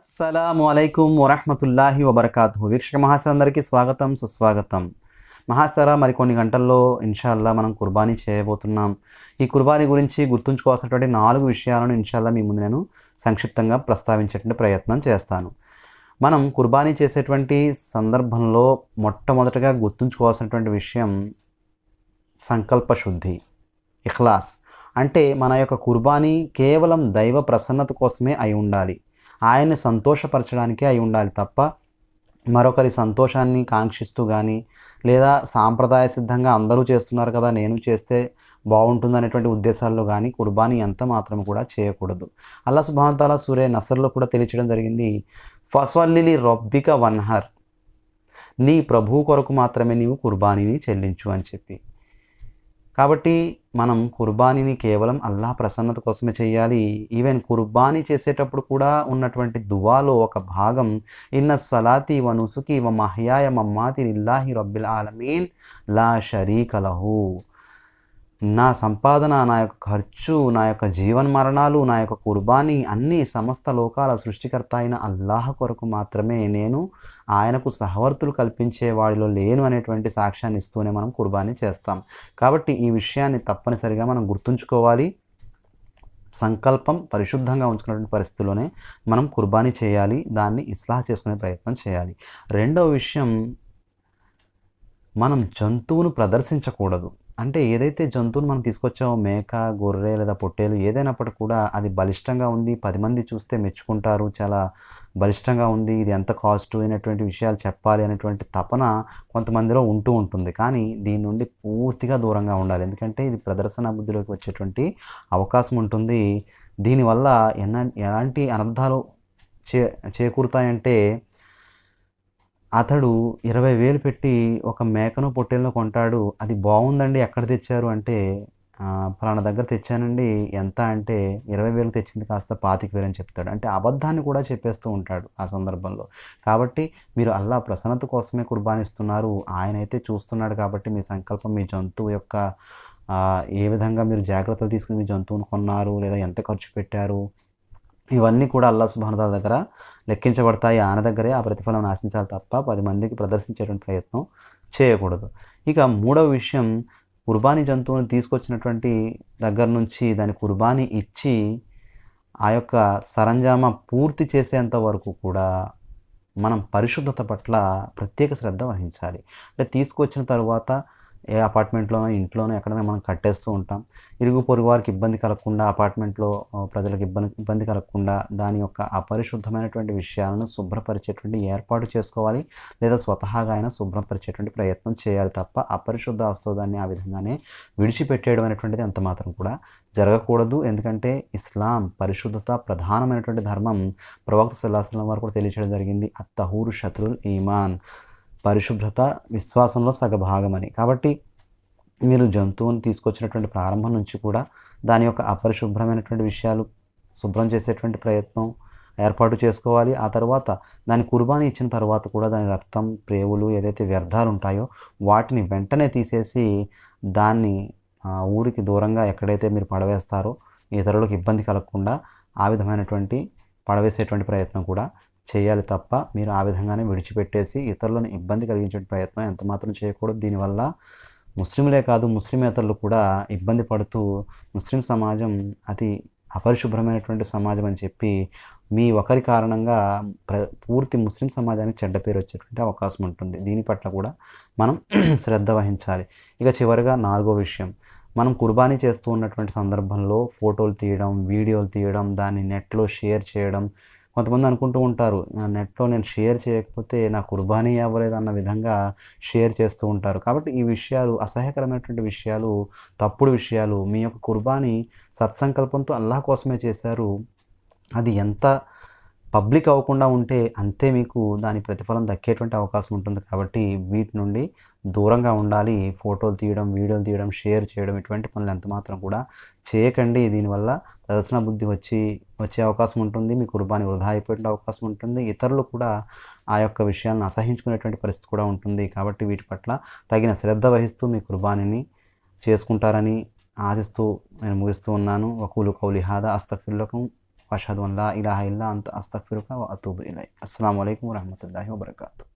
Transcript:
అస్సలాము అలైకుం వరహ్మతుల్లాహి వబర్కాతుహు. వీక్షక మహాశయులందరికీ స్వాగతం, సుస్వాగతం. మహాశరా, మరికొన్ని గంటల్లో ఇన్షాల్లా మనం కుర్బానీ చేయబోతున్నాం. ఈ కుర్బానీ గురించి గుర్తుంచుకోవాల్సినటువంటి 4 విషయాలను ఇన్షాల్లా మీ ముందు నేను సంక్షిప్తంగా ప్రస్తావించేటువంటి ప్రయత్నం చేస్తాను. మనం కుర్బానీ చేసేటువంటి సందర్భంలో మొట్టమొదటగా గుర్తుంచుకోవాల్సినటువంటి విషయం సంకల్ప శుద్ధి, ఇఖ్లాస్. అంటే మన యొక్క కుర్బానీ కేవలం దైవ ప్రసన్నత కోసమే అయి ఉండాలి, ఆయన్ని సంతోషపరచడానికే అయి ఉండాలి తప్ప మరొకరి సంతోషాన్ని కాంక్షిస్తూ కానీ, లేదా సాంప్రదాయ సిద్ధంగా అందరూ చేస్తున్నారు కదా నేను చేస్తే బాగుంటుందనేటువంటి ఉద్దేశాల్లో కానీ కుర్బానీ ఎంత మాత్రం కూడా చేయకూడదు. అల్లాహ్ సుబ్హానహు వ తఆలా సూరే నసర్లో కూడా తెలియచేయడం జరిగింది, ఫస్వల్లి లి రబ్బిక వన్హర్, నీ ప్రభువు కొరకు మాత్రమే నీవు కుర్బానీని చెల్లించు అని చెప్పి. కాబట్టి మనం కుర్బానీని కేవలం అల్లాహ్ ప్రసన్నత కోసమే చేయాలి. ఈవెన్ కుర్బానీ చేసేటప్పుడు కూడా ఉన్నటువంటి దువాలో ఒక భాగం, ఇన్న సలాతి వ నుసుకి వ మహ్యాయ మమ్మాతి లిల్లాహి రబ్బిల్ ఆలమీన్ లా షరీక లహు. నా సంపాదన, నా యొక్క ఖర్చు, నా యొక్క జీవన్మరణాలు, నా యొక్క కుర్బానీ అన్నీ సమస్త లోకాల సృష్టికర్త అయిన అల్లాహ్ కొరకు మాత్రమే, నేను ఆయనకు సహవర్తులు కల్పించే వాడిలో లేను అనేటువంటి సాక్ష్యాన్ని ఇస్తూనే మనం కుర్బానీ చేస్తాం. కాబట్టి ఈ విషయాన్ని తప్పనిసరిగా మనం గుర్తుంచుకోవాలి. సంకల్పం పరిశుద్ధంగా ఉంచుకున్నటువంటి పరిస్థితుల్లోనే మనం కుర్బానీ చేయాలి, దాన్ని ఇస్లాహ్ చేసుకునే ప్రయత్నం చేయాలి. రెండవ విషయం, మనం జంతువును ప్రదర్శించకూడదు. అంటే ఏదైతే జంతువును మనం తీసుకొచ్చామో, మేక, గొర్రె లేదా పొట్టేలు ఏదైనప్పటికీ కూడా అది బలిష్టంగా ఉంది, 10 మంది చూస్తే మెచ్చుకుంటారు, చాలా బలిష్టంగా ఉంది, ఇది ఎంత కాస్ట్ అయినటువంటి విషయాలు చెప్పాలి అనేటువంటి తపన కొంతమందిలో ఉంటూ ఉంటుంది. కానీ దీని నుండి పూర్తిగా దూరంగా ఉండాలి. ఎందుకంటే ఇది ప్రదర్శన బుద్ధిలోకి వచ్చేటువంటి అవకాశం ఉంటుంది. దీనివల్ల ఎలాంటి అనర్థాలు చేకూరుతాయంటే, అతడు 20,000 పెట్టి ఒక మేకను పొట్టేలును కొంటాడు. అది బాగుందండి, ఎక్కడ తెచ్చారు అంటే, ఫలానా దగ్గర తెచ్చానండి. ఎంత అంటే 20,000 తెచ్చింది కాస్త 25,000 అని చెప్తాడు. అంటే అబద్ధాన్ని కూడా చెప్పేస్తూ ఉంటాడు ఆ సందర్భంలో. కాబట్టి మీరు అల్లాహ్ ప్రసన్నత కోసమే కుర్బానిస్తున్నారు, ఆయనైతే చూస్తున్నాడు. కాబట్టి మీ సంకల్పం, మీ జంతువు యొక్క ఏ విధంగా మీరు జాగ్రత్తలు తీసుకుని మీ జంతువును కొన్నారు, లేదా ఎంత ఖర్చు పెట్టారు, ఇవన్నీ కూడా అల్లాహ్ సుబ్హానహు వ తఆలా దగ్గర లెక్కించబడతాయి. ఆయన దగ్గరే ఆ ప్రతిఫలం ఆశించాలి తప్ప 10 మందికి ప్రదర్శించేటువంటి ప్రయత్నం చేయకూడదు. ఇక మూడవ విషయం, కుర్బానీ జంతువుని తీసుకొచ్చినటువంటి దగ్గర నుంచి దాని కుర్బానీ ఇచ్చి ఆ యొక్క సరంజామా పూర్తి చేసేంత వరకు కూడా మనం పరిశుద్ధత పట్ల ప్రత్యేక శ్రద్ధ వహించాలి. అంటే తీసుకొచ్చిన తరువాత ఏ అపార్ట్మెంట్లోనో, ఇంట్లోనో ఎక్కడైనా మనం కట్టేస్తూ ఉంటాం. ఇరుగు పొరుగు వారికి ఇబ్బంది కలగకుండా, అపార్ట్మెంట్లో ప్రజలకు ఇబ్బంది కలగకుండా దాని యొక్క అపరిశుద్ధమైనటువంటి విషయాలను శుభ్రపరిచేటువంటి ఏర్పాటు చేసుకోవాలి, లేదా స్వతహాగా అయినా శుభ్రపరిచేటువంటి ప్రయత్నం చేయాలి తప్ప అపరిశుద్ధ వస్తువుదాన్ని ఆ విధంగానే విడిచిపెట్టేయడం అనేటువంటిది ఎంత మాత్రం కూడా జరగకూడదు. ఎందుకంటే ఇస్లాం పరిశుద్ధత ప్రధానమైనటువంటి ధర్మం. ప్రవక్త సల్లల్లాహు అలైహి వసల్లం వారు కూడా తెలియచేయడం జరిగింది, అత్తహూరు షత్రుల్ ఈమాన్, పరిశుభ్రత విశ్వాసంలో సగభాగమని. కాబట్టి మీరు జంతువుని తీసుకొచ్చినటువంటి ప్రారంభం నుంచి కూడా దాని యొక్క అపరిశుభ్రమైనటువంటి విషయాలు శుభ్రం చేసేటువంటి ప్రయత్నం ఏర్పాటు చేసుకోవాలి. ఆ తర్వాత దాని కుర్బానీ ఇచ్చిన తర్వాత కూడా దాని రక్తం, ప్రేవులు ఏదైతే వ్యర్థాలు ఉంటాయో వాటిని వెంటనే తీసేసి దాన్ని ఊరికి దూరంగా ఎక్కడైతే మీరు పడవేస్తారో, ఇతరులకు ఇబ్బంది కలగకుండా ఆ విధమైనటువంటి పడవేసేటువంటి ప్రయత్నం కూడా చేయాలి తప్ప మీరు ఆ విధంగానే విడిచిపెట్టేసి ఇతరులను ఇబ్బంది కలిగించే ప్రయత్నం ఎంత మాత్రం చేయకూడదు. దీనివల్ల ముస్లింలే కాదు, ముస్లిమేతరులు కూడా ఇబ్బంది పడుతూ ముస్లిం సమాజం అతి అపరిశుభ్రమైనటువంటి సమాజం అని చెప్పి మీ ఒకరి కారణంగా పూర్తి ముస్లిం సమాజానికి చెడ్డ పేరు వచ్చేటువంటి అవకాశం ఉంటుంది. దీని పట్ల కూడా మనం శ్రద్ధ వహించాలి. ఇక చివరిగా 4వ విషయం, మనం కుర్బానీ చేస్తూ ఉన్నటువంటి సందర్భంలో ఫోటోలు తీయడం, వీడియోలు తీయడం, దాన్ని నెట్లో షేర్ చేయడం. కొంతమంది అనుకుంటూ ఉంటారు, నెట్లో నేను షేర్ చేయకపోతే నా కుర్బానీ అవ్వలేదు అన్న విధంగా షేర్ చేస్తూ ఉంటారు. కాబట్టి ఈ విషయాలు అసహ్యకరమైనటువంటి విషయాలు, తప్పుడు విషయాలు. మీ యొక్క కుర్బానీ సత్సంకల్పంతో అల్లాహ్ కోసమే చేశారు. అది ఎంత పబ్లిక్ అవ్వకుండా ఉంటే అంతే మీకు దాని ప్రతిఫలం దక్కేటువంటి అవకాశం ఉంటుంది. కాబట్టి వీటి నుండి దూరంగా ఉండాలి. ఫోటోలు తీయడం, వీడియోలు తీయడం, షేర్ చేయడం, ఇటువంటి పనులు ఎంత మాత్రం కూడా చేయకండి. దీనివల్ల ప్రదర్శన బుద్ధి వచ్చే అవకాశం ఉంటుంది. మీ కుర్బానీ వృధా అయిపోయే అవకాశం ఉంటుంది. ఇతరులు కూడా ఆ యొక్క విషయాలను అసహించుకునేటువంటి పరిస్థితి కూడా ఉంటుంది. కాబట్టి వీటి పట్ల తగిన శ్రద్ధ వహిస్తూ మీ కుర్బానీని చేసుకుంటారని ఆశిస్తూ నేను ముగిస్తూ ఉన్నాను. వకూలు కౌలి హాదా అస్తగ్ఫిరుల్లకుం అషహదు అన్ లా ఇలాహ ఇల్లా అంత అస్తగ్ఫిరుక వ అతూబు ఇలైక్. అస్సలాము అలైకుం వరహ్మతుల్లాహి వబరకాతుహ్.